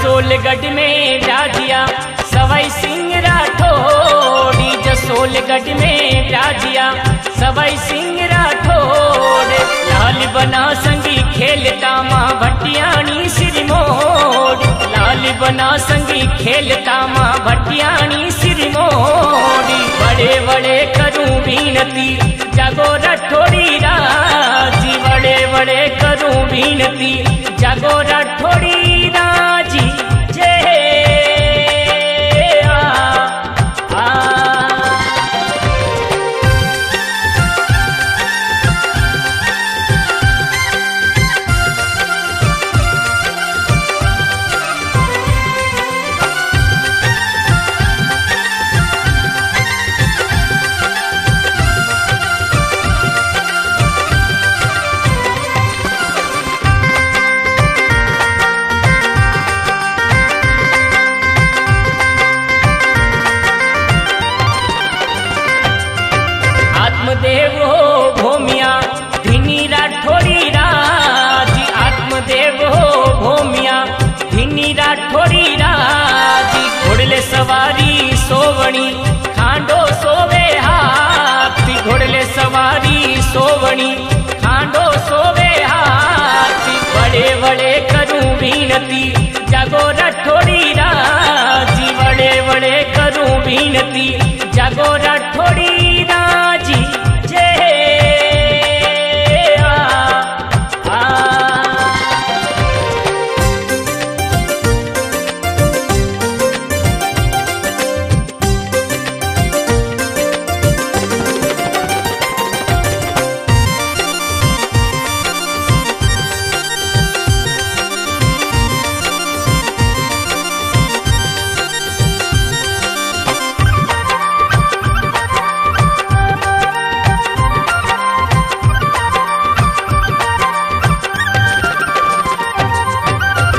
जसोलगढ़ में राजिया सवाई सिंह राठौड़ी, जसोलगढ़ में राजिया सवाई सिंह राठौड़। लाल बना संगी खेलता माँ भटियाणी सिरमोड़, लाल बना संगी खेलता माँ भटियाणी सिरमोड़ी। बड़े बड़े करूं बीनती जागो राठौड़ी राजी, बड़े बड़े करूं बीनती जागो राठौड़ी राजी। आत्मदेव हो भूमिया धिनी राठौड़ी राजी, आत्मदेव हो भूमिया धिनी राठौड़ी राजी। घोड़ले सवारी सोवणी खांडो सोवे हाथी, घोड़ले सवारी सोवणी खांडो सोवे हाथी। बड़े बड़े करूं बीनती जागो राठौड़ी राजी, बड़े बड़े करूं बीनती जागो राठौड़ी राजी।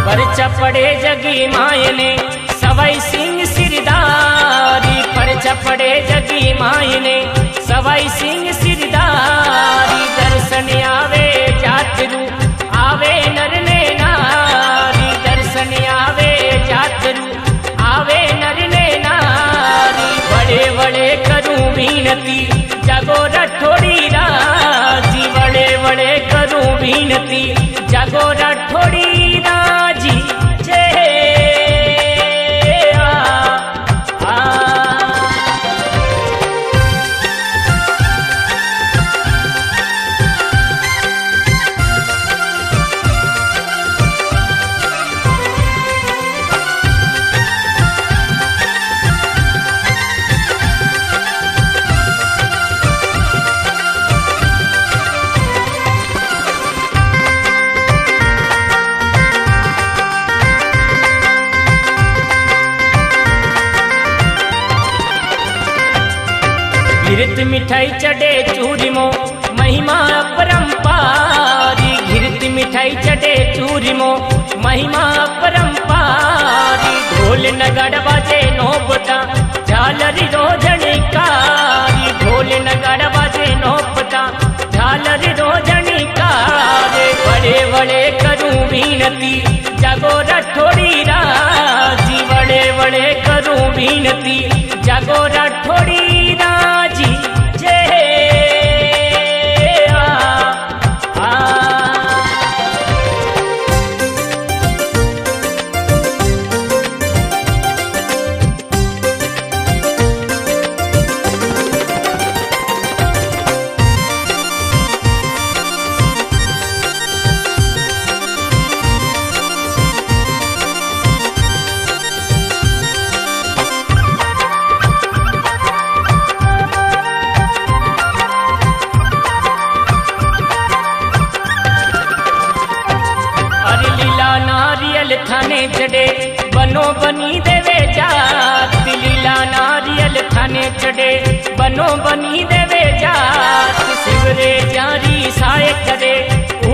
परचा पड़े जगी मायने सवाई सिंह सिरदारी, परचा पड़े जगी मायने सवाई सिंह सिरदारी। दर्शन आवे जातरू आवे नर ने नारी, दर्शन आवे जातरू आवे नर ने नारी। बड़े बड़े करूं बीनती जागो राठौड़ी राजी, बड़े बड़े करूं बीनती जागो राठौड़ी राजी। घिरत मिठाई चढ़े चूरिमो महिमा अपरंपारी, घिरत मिठाई चढ़े चूरिमो महिमा अपरंपारी। ढोल नगाड़ा बाजे नौबता झालरी रोजनिकारी, ढोल नगाड़ा बाजे नौबता झालरी रोजनिकारी। बड़े बड़े करूं बीनती जागो राठौड़ी राजी, बड़े बड़े करूं बीनती जागो राठौड़ी राजी। थाने चढ़े बनो बनी देवे जात, लीला नारियल थाने चढ़े बनो बनी देवे जात। शिवरे जारी साए करे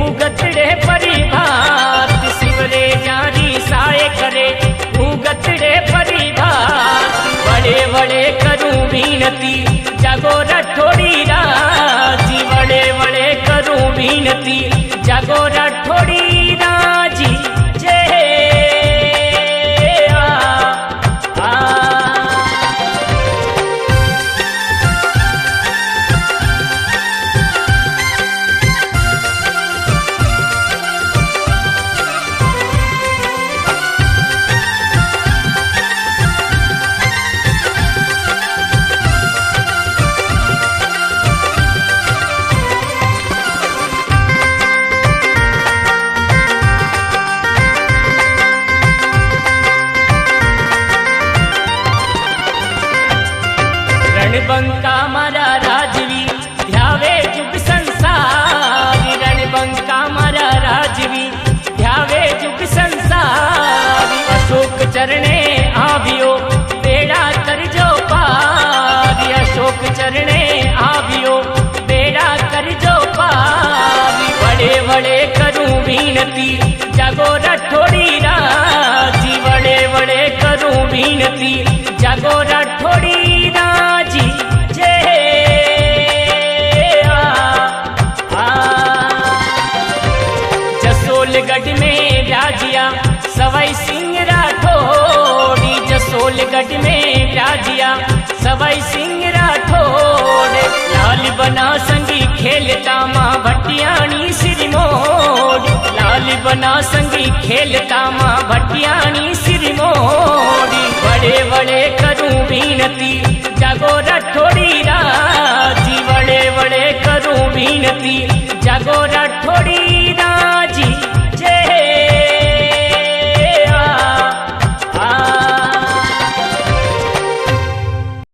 उगतड़े परिभात, शिवरे जारी साए करे उगतड़े परिभात। बड़े बड़े करूं बीनती जागो राठौड़ी राजी, बड़े बड़े करूं बीनती जागो राठौड़ी राजी। जय रणबंका मारा राजवी ध्यावे जुग संसारी, रणबंका मारा राजवी ध्यावे जुग संसारी। अशोक चरणे आवियो बेड़ा करजो पारी, अशोक चरणे आवियो बेड़ा करजो पारी। वड़े वड़े करूं विनती जागो राठौड़ी राजी, वड़े वड़े करूं विनती जागो राठौड़ी राजी। जसोलगढ़ में राजिया सवाई सिंह राठौड़ी, जसोलगढ़ में राजिया सवाई सिंह राठौड़। लाल बना संगी खेलता माँ भटियाणी सिरमोड़, लाल बना संगी खेलता माँ भटियाणी सिरमोड़ी। बड़े बड़े करूं विनती जागो राठौड़ी राजी, बड़े बड़े करूं विनती जागो राठौड़ी